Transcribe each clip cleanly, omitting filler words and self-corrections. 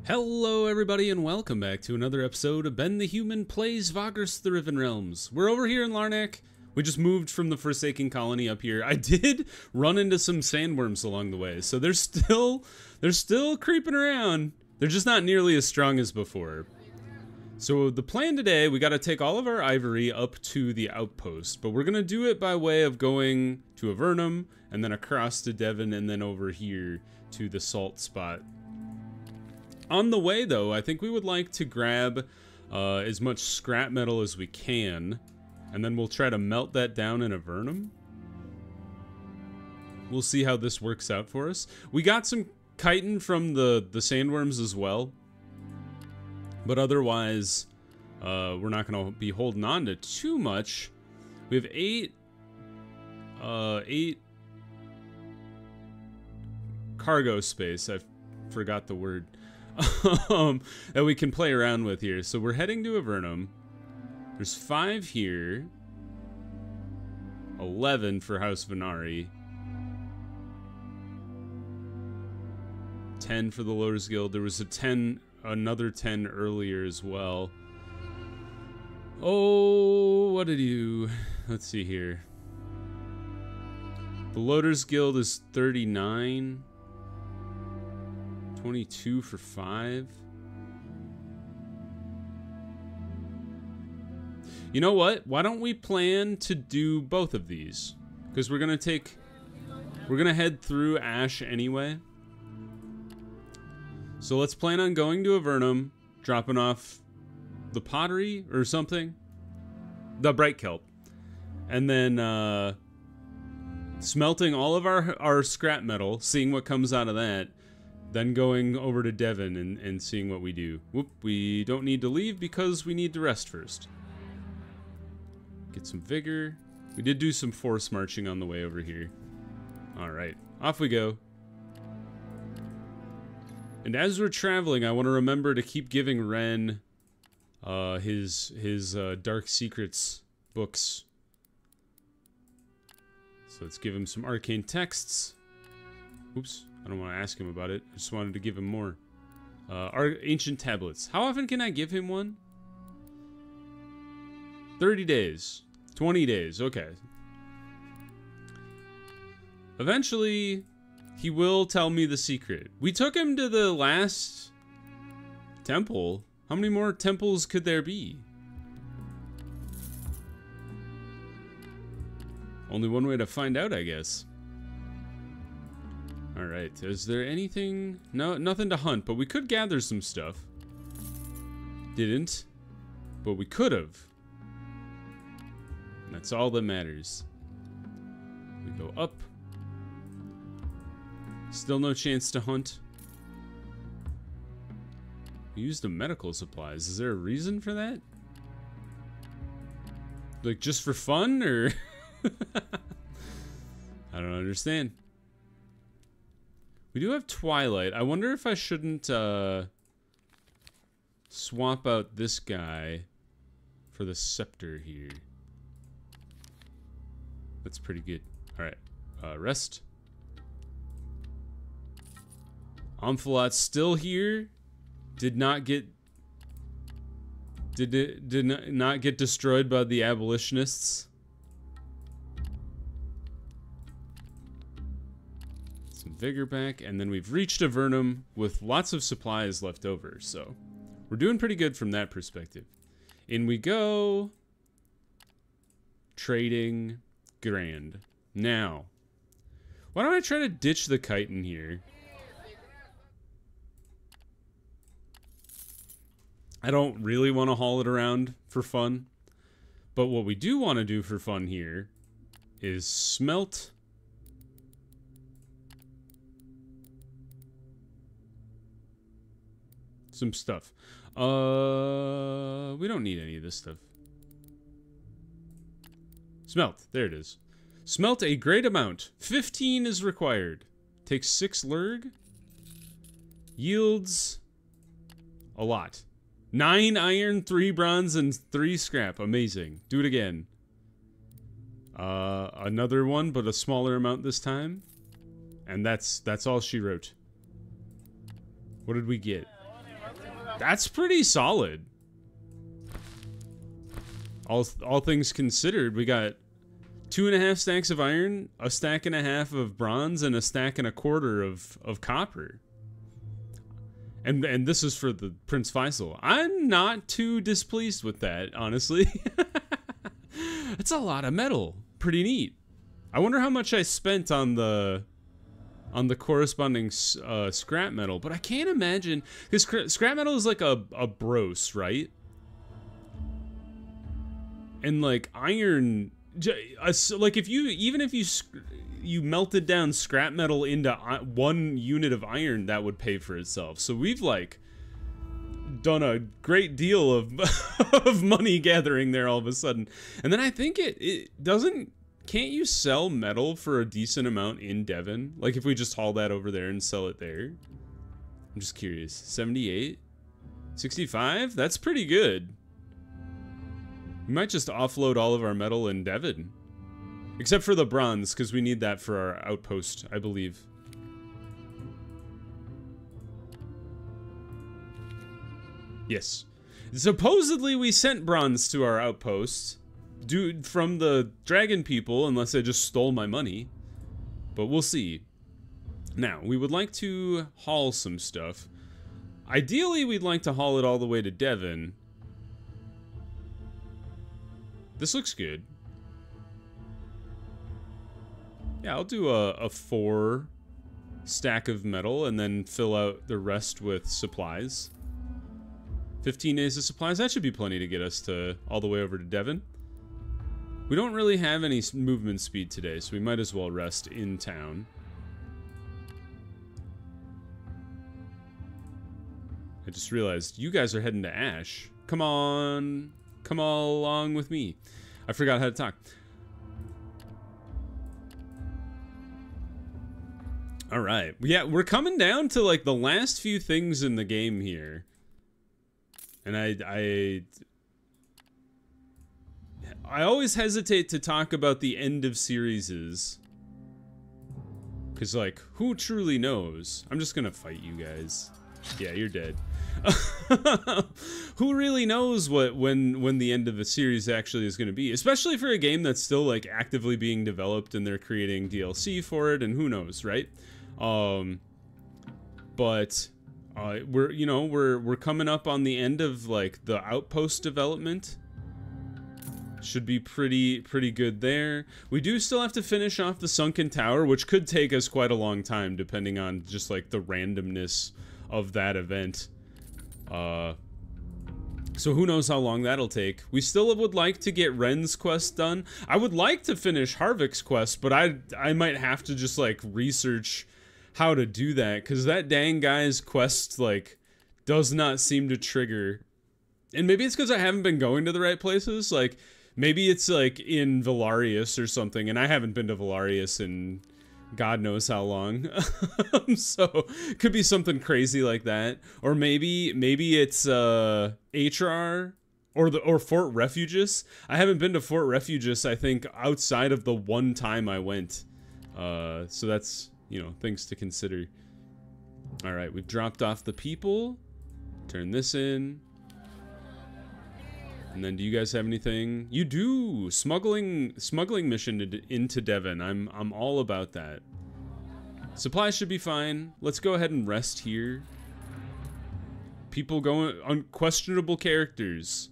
Hello everybody and welcome back to another episode of Ben the Human Plays Vagrus the Riven Realms. We're over here in Larnak. We just moved from the Forsaken Colony up here. I did run into some sandworms along the way, so they're still creeping around. They're just not nearly as strong as before. So the plan today, we gotta take all of our ivory up to the outpost, but we're gonna do it by way of going to Avernum, and then across to Devon, and then over here to the salt spot. On the way, though, I think we would like to grab as much scrap metal as we can, and then we'll try to melt that down in Avernum. We'll see how this works out for us. We got some chitin from the sandworms as well, but otherwise, we're not going to be holding on to too much. We have eight cargo space. I forgot the word. That we can play around with here. So we're heading to Avernum. There's 5 here. 11 for House Venari. 10 for the Loaders Guild. There was another 10 earlier as well. Oh, what did you... Let's see here. The Loaders Guild is 39. 22 for 5. You know what? Why don't we plan to do both of these? Because we're gonna head through Ash anyway. So let's plan on going to Avernum, dropping off the pottery or something, the bright kelp, and then smelting all of our scrap metal, seeing what comes out of that. Then going over to Devon and seeing what we do. Whoop, we don't need to leave because we need to rest first. Get some vigor. We did do some force marching on the way over here. Alright, off we go. And as we're traveling, I want to remember to keep giving Ren his Dark Secrets books. So let's give him some arcane texts. Oops. I don't want to ask him about it. I just wanted to give him more. Our ancient tablets. How often can I give him one? 30 days. 20 days. Okay. Eventually, he will tell me the secret. We took him to the last temple. How many more temples could there be? Only one way to find out, I guess. Alright, is there anything? No, nothing to hunt, but we could gather some stuff. Didn't, but we could have. And that's all that matters. We go up. Still no chance to hunt. We used the medical supplies. Is there a reason for that? Like, just for fun, or? I don't understand. We do have Twilight. I wonder if I shouldn't swap out this guy for the scepter here. That's pretty good. Alright. Rest. Omphalot's still here. Did not get destroyed by the abolitionists. Some vigor back, and then we've reached Avernum with lots of supplies left over, so we're doing pretty good from that perspective. In we go. Trading. Grand. Now, why don't I try to ditch the chitin here? I don't really want to haul it around for fun, but what we do want to do for fun here is smelt some stuff. We don't need any of this stuff. Smelt. There it is. Smelt a great amount. 15 is required. Takes 6 lurg. Yields a lot. 9 iron, 3 bronze, and 3 scrap. Amazing. Do it again. Another one, but a smaller amount this time. And that's all she wrote. What did we get? That's pretty solid. All things considered, we got 2.5 stacks of iron, a stack and a half of bronze, and a stack and a quarter of copper. And this is for the Prince Faisal. I'm not too displeased with that, honestly. It's a lot of metal. Pretty neat. I wonder how much I spent on the corresponding scrap metal, but I can't imagine, because scrap metal is like a bros, right? And like iron, like if you melted down scrap metal into 1 unit of iron, that would pay for itself. So we've like done a great deal of of money gathering there all of a sudden. And then I think can't you sell metal for a decent amount in Devon? Like if we just haul that over there and sell it there? I'm just curious. 78? 65? That's pretty good. We might just offload all of our metal in Devon. Except for the bronze, because we need that for our outpost, I believe. Yes. Supposedly we sent bronze to our outpost. Dude, from the dragon people, unless they just stole my money. But we'll see. Now, we would like to haul some stuff. Ideally, we'd like to haul it all the way to Devon. This looks good. Yeah, I'll do a 4 stack of metal and then fill out the rest with supplies. 15 days of supplies, that should be plenty to get us to all the way over to Devon. We don't really have any movement speed today, so we might as well rest in town. I just realized you guys are heading to Ash. Come on, come all along with me. I forgot how to talk. All right, yeah, we're coming down to like the last few things in the game here. And I always hesitate to talk about the end of series, because like, who truly knows? I'm just gonna fight you guys. Yeah, you're dead. Who really knows when the end of the series actually is gonna be? Especially for a game that's still like actively being developed and they're creating DLC for it, and who knows, right? But we're coming up on the end of like the outpost development. Should be pretty good there. We do still have to finish off the sunken tower, which could take us quite a long time depending on just like the randomness of that event. So who knows how long that'll take. We still would like to get Ren's quest done. I would like to finish Harvick's quest, but I might have to just like research how to do that, because that dang guy's quest like does not seem to trigger. And maybe it's because I haven't been going to the right places. Like maybe it's like in Valarius or something, and I haven't been to Valarius in God knows how long. So could be something crazy like that, or maybe it's HR or Fort Refugius. I haven't been to Fort Refugius, I think, outside of the one time I went. So that's, you know, things to consider. All right, we've dropped off the people. Turn this in. And then, do you guys have anything? You do. Smuggling mission into Devon. I'm all about that. Supplies should be fine. Let's go ahead and rest here. People going on questionable characters.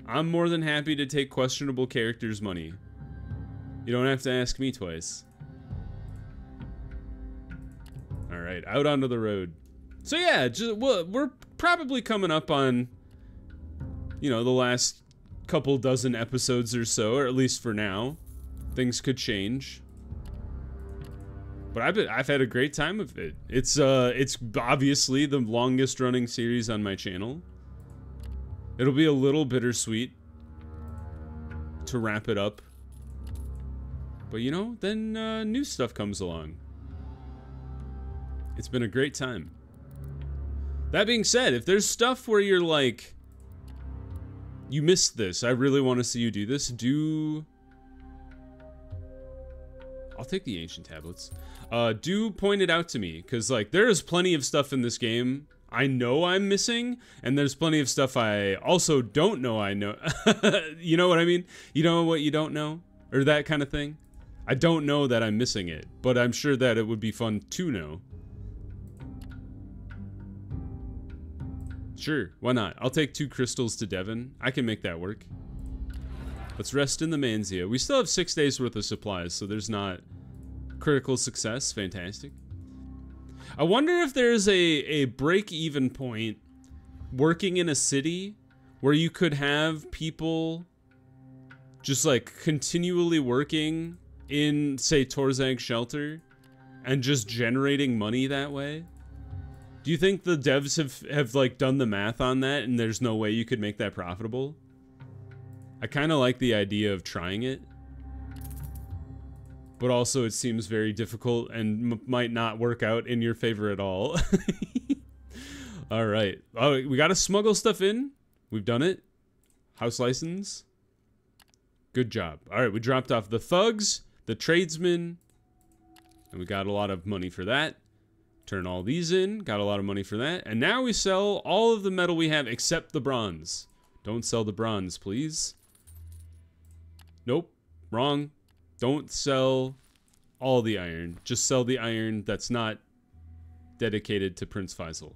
I'm more than happy to take questionable characters' money. You don't have to ask me twice. All right, out onto the road. So yeah, we're probably coming up on, you know, the last couple dozen episodes or so, or at least for now. Things could change, but I've had a great time with it. It's obviously the longest running series on my channel. It'll be a little bittersweet to wrap it up, but you know, then new stuff comes along. It's been a great time. That being said, if there's stuff where you're like, you missed this, I really want to see you do this, I'll take the ancient tablets. Do point it out to me, because like there is plenty of stuff in this game I know I'm missing, and there's plenty of stuff I also don't know I know. You know what I mean? You know what you don't know? Or that kind of thing? I don't know that I'm missing it, but I'm sure that it would be fun to know. Sure, why not? I'll take 2 crystals to Devon. I can make that work. Let's rest in the Manzia. We still have 6 days worth of supplies, so there's not critical success. Fantastic. I wonder if there's a break-even point working in a city where you could have people just like continually working in, say, Torzag's shelter and just generating money that way. Do you think the devs have like done the math on that and there's no way you could make that profitable? I kind of like the idea of trying it, but also it seems very difficult and might not work out in your favor at all. All right. Oh, we got to smuggle stuff in. We've done it. House license. Good job. All right, we dropped off the thugs, the tradesmen, and we got a lot of money for that. Turn all these in. Got a lot of money for that. And now we sell all of the metal we have except the bronze. Don't sell the bronze, please. Nope. Wrong. Don't sell all the iron. Just sell the iron that's not dedicated to Prince Faisal.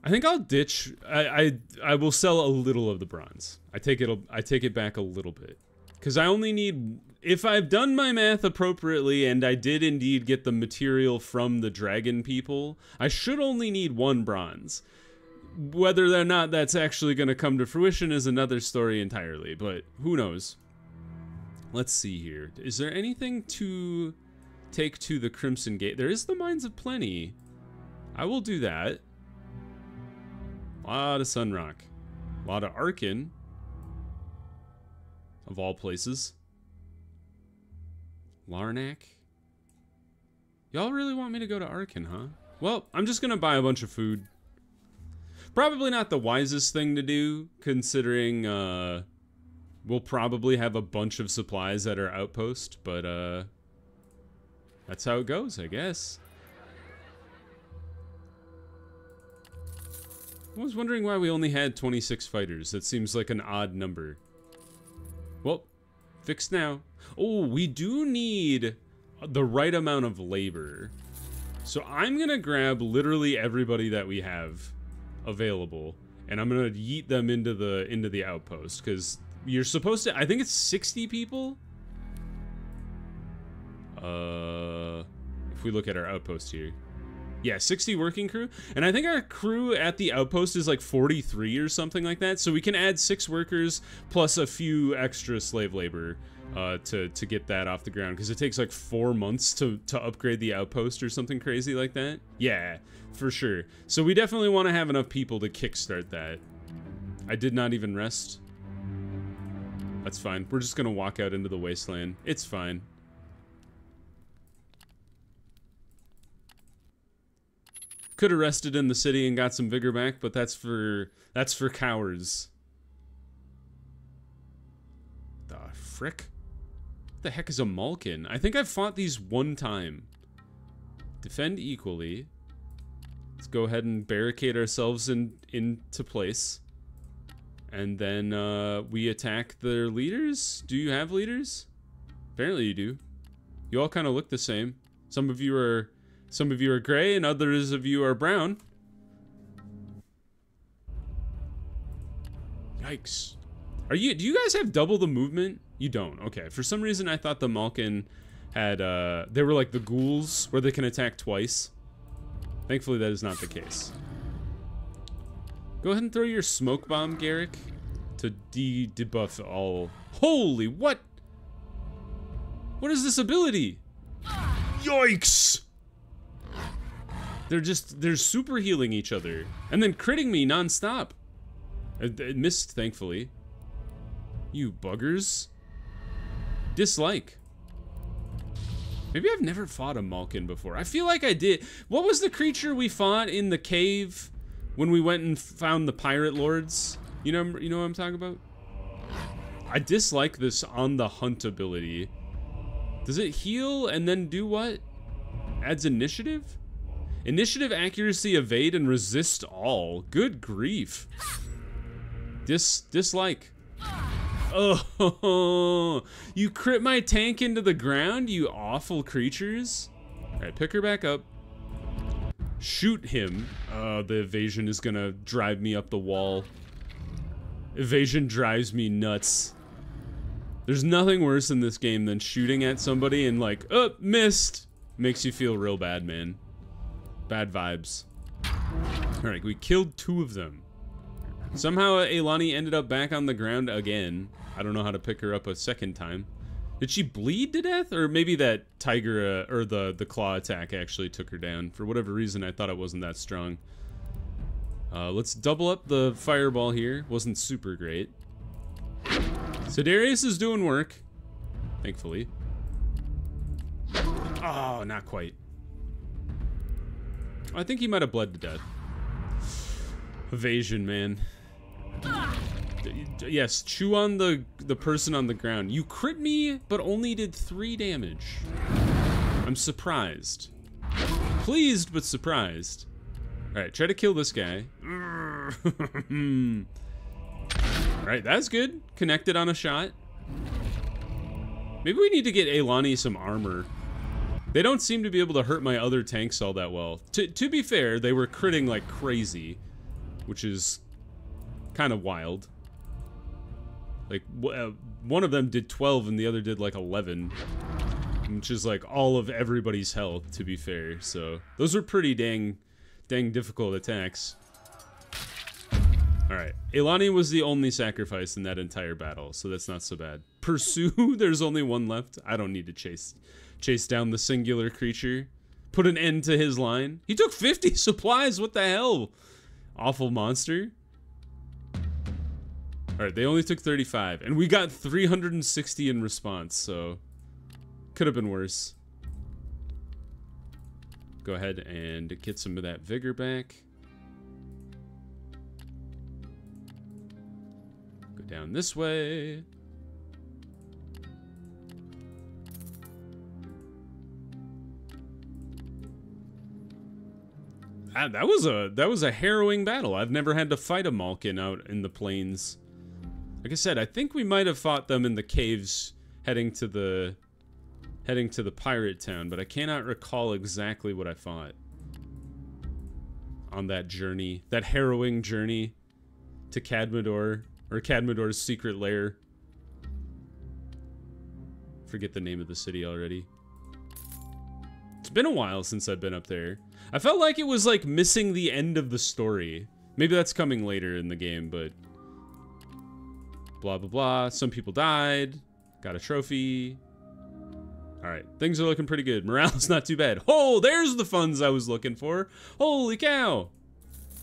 I think I'll ditch. I will sell a little of the bronze. I take it back a little bit, because I only need, if I've done my math appropriately and I did indeed get the material from the dragon people, I should only need 1 bronze. Whether or not that's actually going to come to fruition is another story entirely, but who knows. Let's see here. Is there anything to take to the Crimson Gate? There is the Mines of Plenty. I will do that. A lot of Sunrock. A lot of Arcane. Of all places. Larnac. Y'all really want me to go to Arcane, huh? Well, I'm just gonna buy a bunch of food. Probably not the wisest thing to do, considering we'll probably have a bunch of supplies at our outpost, but that's how it goes, I guess. I was wondering why we only had 26 fighters. That seems like an odd number. Well, fixed now. Oh, we do need the right amount of labor. So I'm gonna grab literally everybody that we have available, and I'm gonna yeet them into the outpost, because you're supposed to, I think it's 60 people. If we look at our outpost here. Yeah, 60 working crew. And I think our crew at the outpost is like 43 or something like that. So we can add 6 workers plus a few extra slave labor to get that off the ground. Because it takes like 4 months to upgrade the outpost or something crazy like that. Yeah, for sure. So we definitely want to have enough people to kickstart that. I did not even rest. That's fine. We're just going to walk out into the wasteland. It's fine. Could have rested in the city and got some vigor back, but that's for cowards. The frick? What the heck is a Malkin? I think I've fought these 1 time. Defend equally. Let's go ahead and barricade ourselves into place. And then we attack their leaders? Do you have leaders? Apparently you do. You all kind of look the same. Some of you are gray and others of you are brown. Yikes. Do you guys have double the movement? You don't. Okay. For some reason I thought the Malkin had they were like the ghouls where they can attack twice. Thankfully that is not the case. Go ahead and throw your smoke bomb, Garrick, to debuff all. Holy, what? What is this ability? Yikes! They're super healing each other. And then critting me non-stop. It missed, thankfully. You buggers. Dislike. Maybe I've never fought a Malkin before. I feel like I did. What was the creature we fought in the cave when we went and found the pirate lords? You know what I'm talking about? I dislike this on the hunt ability. Does it heal and then do what? Adds initiative? Initiative, accuracy, evade, and resist all. Good grief. Dislike. Oh, you crit my tank into the ground, you awful creatures. All right, pick her back up. Shoot him. The evasion is gonna drive me up the wall. Evasion drives me nuts. There's nothing worse in this game than shooting at somebody and like, oh, missed. Makes you feel real bad, man. Bad vibes. All right, we killed 2 of them. Somehow Eilani ended up back on the ground again. I don't know how to pick her up a second time. Did she bleed to death? Or maybe that tiger, or the claw attack actually took her down. For whatever reason, I thought it wasn't that strong. Let's double up the fireball here. Wasn't super great. So Darius is doing work. Thankfully. Oh, not quite. I think he might have bled to death. Evasion, man. Yes, chew on the person on the ground. You crit me, but only did 3 damage. I'm surprised. Pleased, but surprised. Alright, try to kill this guy. Alright, that's good. Connected on a shot. Maybe we need to get Eilani some armor. They don't seem to be able to hurt my other tanks all that well. To be fair, they were critting like crazy, which is kind of wild. Like, one of them did 12 and the other did like 11, which is like all of everybody's health, to be fair. So those were pretty dang difficult attacks. All right, Eilani was the only sacrifice in that entire battle, so that's not so bad. Pursue, there's only 1 left. I don't need to chase down the singular creature. Put an end to his line. He took 50 supplies, what the hell? Awful monster. All right, they only took 35, and we got 360 in response, so could have been worse. Go ahead and get some of that vigor back. Go down this way. That was a harrowing battle. I've never had to fight a Malkin out in the plains. Like I said, I think we might have fought them in the caves heading to the pirate town, but I cannot recall exactly what I fought on that journey, that harrowing journey to Cadmador, or Cadmador's secret lair. Forget the name of the city already. It's been a while since I've been up there. I felt like it was like missing the end of the story. Maybe that's coming later in the game, but blah blah blah. Some people died. Got a trophy. Alright, things are looking pretty good. Morale's not too bad. Oh, there's the funds I was looking for. Holy cow.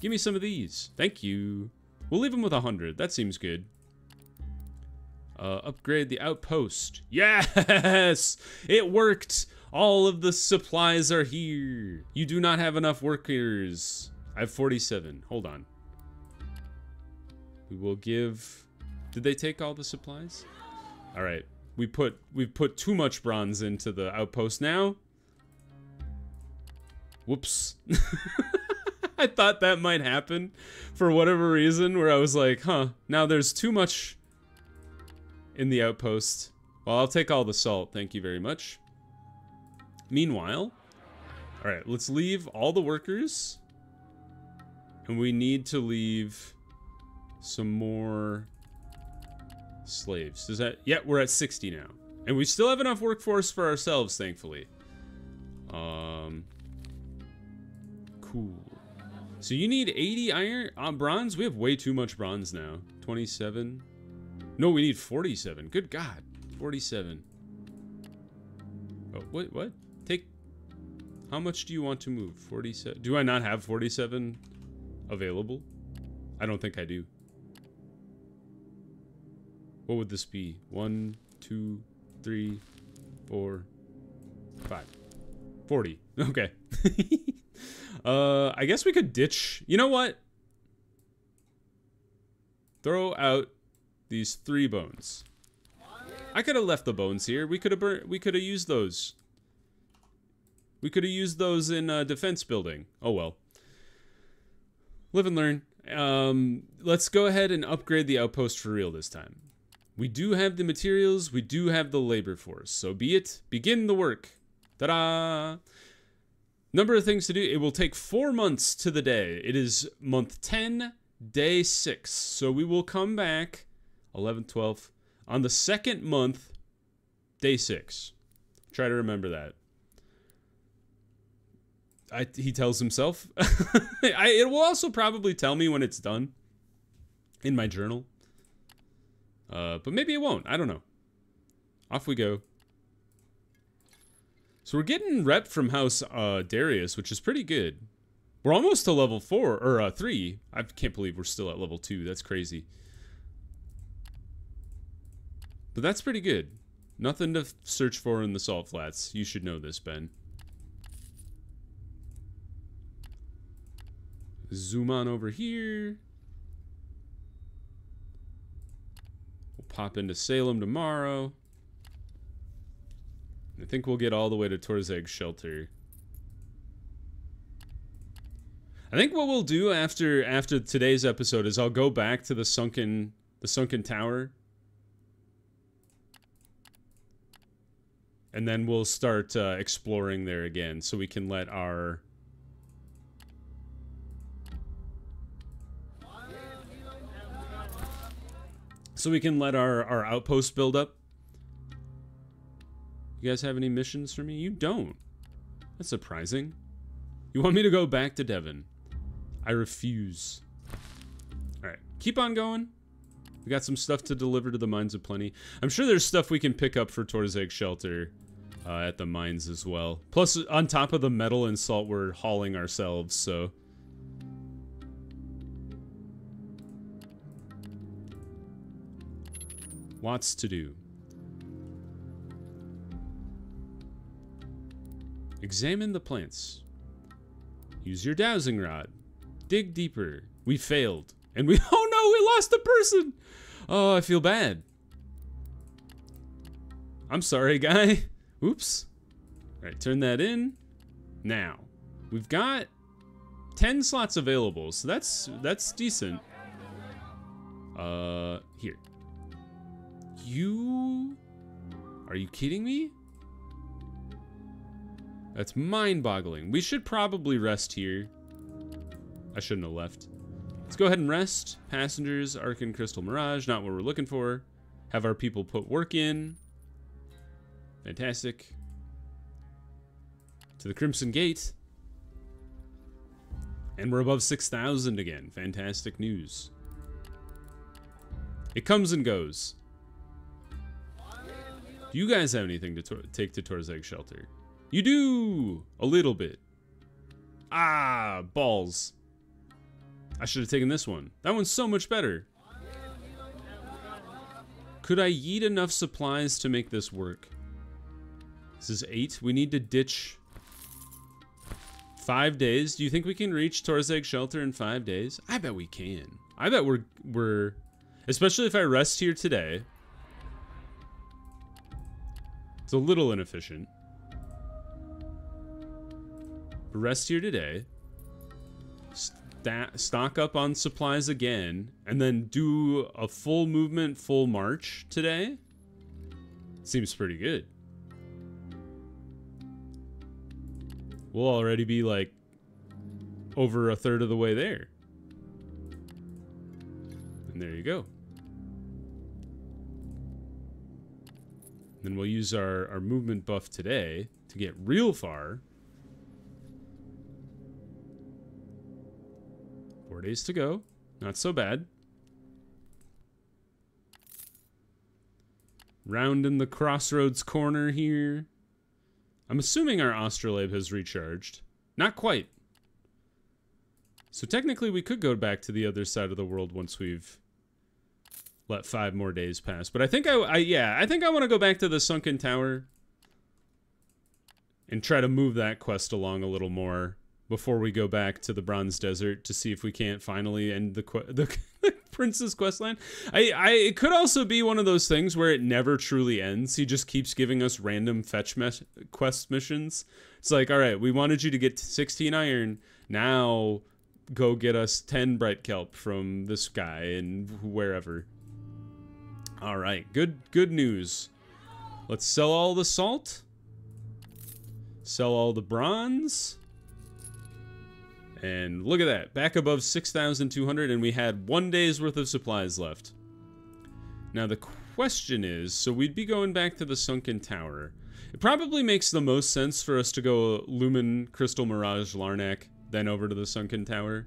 Give me some of these. Thank you. We'll leave them with 100. That seems good. Upgrade the outpost. Yes! It worked! All of the supplies are here. You do not have enough workers. I have 47. Hold on. We will give... Did they take all the supplies? Alright. We've put too much bronze into the outpost now. Whoops. I thought that might happen for whatever reason, where I was like, huh, now there's too much in the outpost. Well, I'll take all the salt, thank you very much. Meanwhile, alright, let's leave all the workers. And we need to leave some more slaves. Does that... Yeah, we're at 60 now. And we still have enough workforce for ourselves, thankfully. Cool. So you need 80 iron... bronze? We have way too much bronze now. 27. No, we need 47. Good God. 47. Oh, what? Take... How much do you want to move? 47... Do I not have 47 available? I don't think I do. What would this be? 1, 2, 3, 4, 5. 40. Okay. I guess we could ditch... You know what? Throw out these 3 bones. I could have left the bones here. We could have used those We could have used those in defense building. Oh well. Live and learn. Let's go ahead and upgrade the outpost for real this time. We do have the materials. We do have the labor force. So be it. Begin the work. Ta-da! Number of things to do. It will take 4 months to the day. It is month 10, day 6. So we will come back 11, 12 on the second month, day 6. Try to remember that. He tells himself. It will also probably tell me when it's done in my journal. But maybe it won't. I don't know. Off we go. So we're getting rep from House Darius, which is pretty good. We're almost to level 4, or 3. I can't believe we're still at level 2. That's crazy. But that's pretty good. Nothing to search for in the Salt Flats. You should know this, Ben. Zoom on over here. We'll pop into Salem tomorrow. I think we'll get all the way to Torzeg's shelter. I think what we'll do after today's episode is I'll go back to the sunken tower. And then we'll start exploring there again so we can let our outpost build up. You guys have any missions for me? You don't. That's surprising. You want me to go back to Devon? I refuse. Alright, keep on going. We got some stuff to deliver to the Mines of Plenty. I'm sure there's stuff we can pick up for Torzeg's shelter at the mines as well. Plus, on top of the metal and salt we're hauling ourselves, so... lots to do. Examine the plants. Use your dowsing rod. Dig deeper. We failed. And we... oh no, we lost a person! Oh, I feel bad. I'm sorry, guy. Oops. Alright, turn that in. Now. We've got 10 slots available, so that's decent. Here. Are you kidding me? That's mind-boggling. We should probably rest here. I shouldn't have left. Let's go ahead and rest. Passengers, Arcane Crystal Mirage, not what we're looking for. Have our people put work in. Fantastic. To the Crimson Gate. And we're above 6,000 again. Fantastic news. It comes and goes. Do you guys have anything to take to Torzeg's shelter? You do! A little bit. Ah, balls. I should have taken this one. That one's so much better. Could I yeet enough supplies to make this work? This is 8. We need to ditch 5 days. Do you think we can reach Torzeg's shelter in 5 days? I bet we can. I bet we're especially if I rest here today. It's a little inefficient. Rest here today. Stock up on supplies again. And then do a full movement, full march today. Seems pretty good. We'll already be like over a third of the way there. And there you go. Then we'll use our movement buff today to get real far. 4 days to go. Not so bad. Round in the crossroads corner here. I'm assuming our astrolabe has recharged. Not quite. So technically we could go back to the other side of the world once we've let 5 more days pass. But I think I think I want to go back to the sunken tower and try to move that quest along a little more before we go back to the Bronze Desert to see if we can't finally end the Princess Questline. It could also be one of those things where it never truly ends. He just keeps giving us random quest missions. It's like, all right, we wanted you to get 16 iron. Now go get us 10 bright kelp from this guy and wherever. All right, good news. Let's sell all the salt. Sell all the bronze. And look at that, back above 6,200, and we had 1 day's worth of supplies left. Now the question is, so we'd be going back to the sunken tower. It probably makes the most sense for us to go Lumen, Crystal Mirage, Larnak, then over to the sunken tower.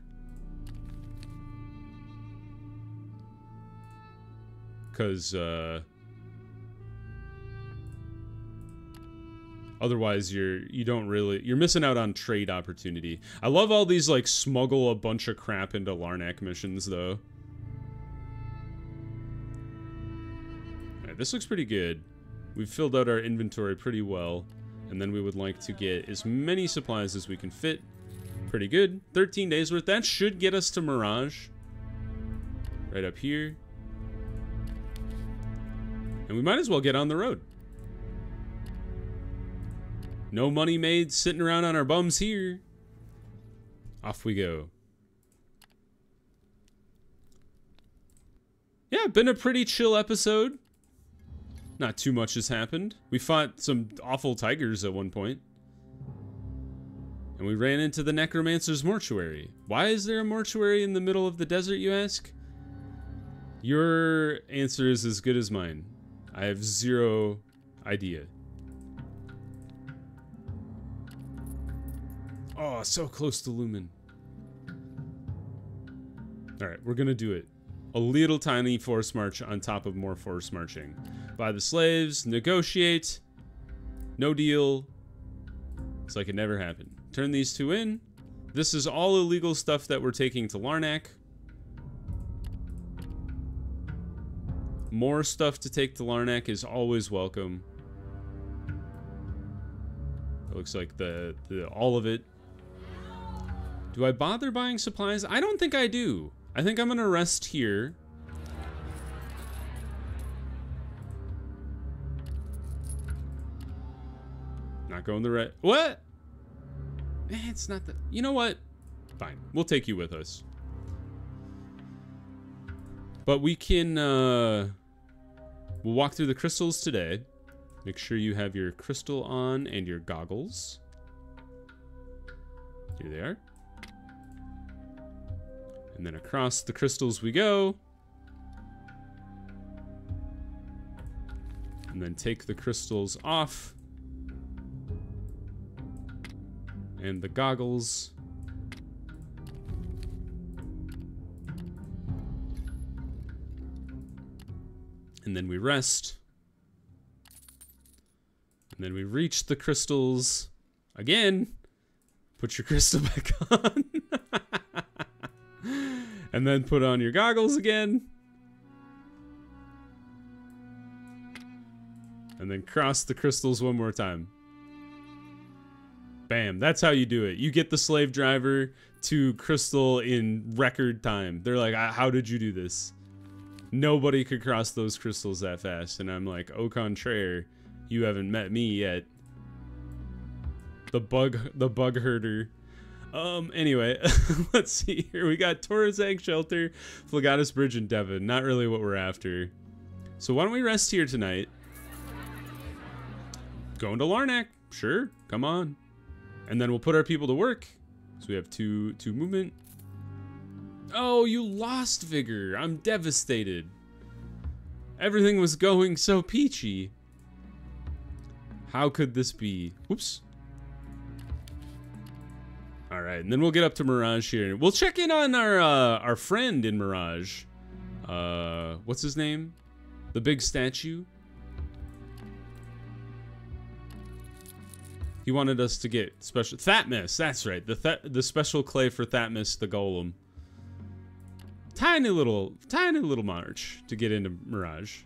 Because, otherwise, you're missing out on trade opportunity. I love all these, like, smuggle a bunch of crap into Larnak missions, though. Alright, this looks pretty good. We've filled out our inventory pretty well. And then we would like to get as many supplies as we can fit. Pretty good. 13 days worth. That should get us to Mirage. Right up here. And we might as well get on the road. No money made sitting around on our bums here. Off we go. Yeah, been a pretty chill episode. Not too much has happened. We fought some awful tigers at one point. And we ran into the Necromancer's mortuary. Why is there a mortuary in the middle of the desert, you ask? Your answer is as good as mine. I have zero idea. Oh, so close to Lumen. Alright, we're gonna do it. A little tiny force march on top of more force marching. Buy the slaves, negotiate. No deal. It's like it never happened. Turn these two in. This is all illegal stuff that we're taking to Larnak. More stuff to take to Larnak is always welcome. It looks like the all of it. Do I bother buying supplies? I don't think I do. I think I'm gonna rest here. Not going the right. What? It's not the. You know what? Fine. We'll take you with us. But we can. We'll walk through the crystals today. Make sure you have your crystal on and your goggles. Here they are. And then across the crystals we go. And then take the crystals off. And the goggles. And then we rest. And then we reach the crystals again. Put your crystal back on. And then put on your goggles again. And then cross the crystals one more time. Bam, that's how you do it. You get the slave driver to crystal in record time. They're like, how did you do this? Nobody could cross those crystals that fast. And I'm like, au contraire, you haven't met me yet. The bug herder. Anyway, let's see here. We got Torazag Shelter, Phlegatus Bridge, and Devon. Not really what we're after. So why don't we rest here tonight? Going to Larnak. Sure, come on. And then we'll put our people to work. So we have two movement. Oh, you lost vigor. I'm devastated. Everything was going so peachy. How could this be? Whoops. All right, and then we'll get up to Mirage here. We'll check in on our friend in Mirage. What's his name? The big statue. He wanted us to get special Thapmus. That's right, the special clay for Thapmus the golem. Tiny little march to get into Mirage.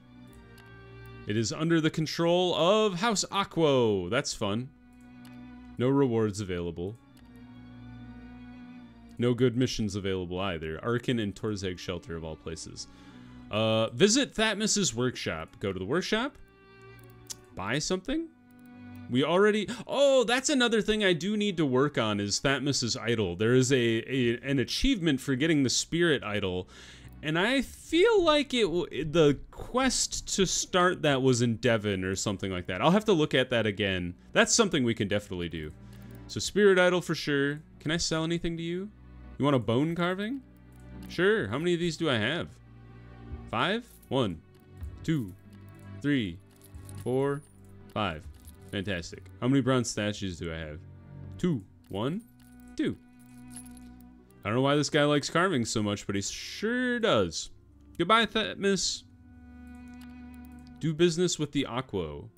It is under the control of House Aquo. That's fun. No rewards available. No good missions available either. Arcane and Torzeg Shelter of all places. Visit Thapmus's workshop. Go to the workshop. Buy something. We already... Oh, that's another thing I do need to work on is Thapmus's idol. There is an achievement for getting the spirit idol. And I feel like the quest to start that was in Devon or something like that. I'll have to look at that again. That's something we can definitely do. So spirit idol for sure. Can I sell anything to you? You want a bone carving? Sure. How many of these do I have? 5? 1, 2, 3, 4, 5. Fantastic. How many bronze statues do I have? 2. 1, 2. I don't know why this guy likes carving so much, but he sure does. Goodbye, Thapmus. Do business with the Aquo.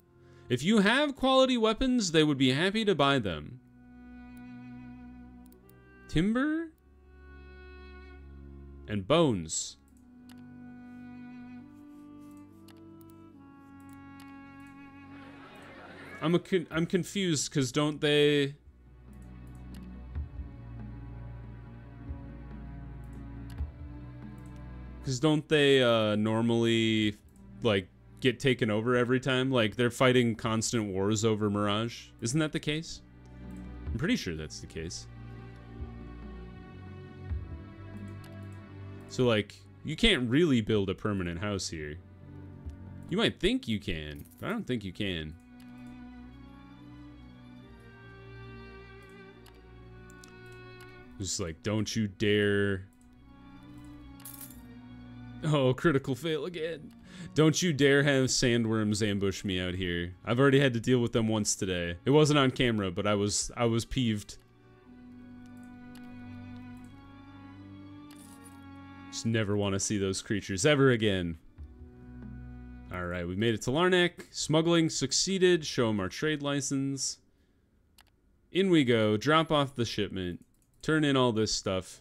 If you have quality weapons, they would be happy to buy them. Timber? And bones. I'm confused because don't they... Because don't they normally like get taken over every time? Like they're fighting constant wars over Mirage. Isn't that the case? I'm pretty sure that's the case. So like you can't really build a permanent house here. You might think you can, but I don't think you can. Just like, don't you dare. Oh, critical fail again. Don't you dare have sandworms ambush me out here. I've already had to deal with them once today. It wasn't on camera, but I was peeved. Just never want to see those creatures ever again. Alright, we made it to Larnak. Smuggling succeeded. Show them our trade license. In we go. Drop off the shipment. Turn in all this stuff.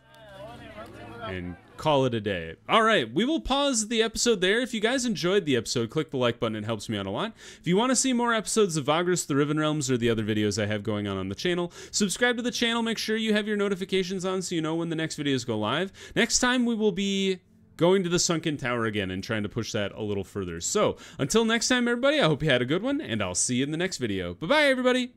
And call it a day. Alright, we will pause the episode there. If you guys enjoyed the episode, click the like button. It helps me out a lot. If you want to see more episodes of Vagrus, the Riven Realms, or the other videos I have going on the channel, subscribe to the channel. Make sure you have your notifications on so you know when the next videos go live. Next time, we will be going to the Sunken Tower again and trying to push that a little further. So, until next time, everybody, I hope you had a good one, and I'll see you in the next video. Bye-bye, everybody!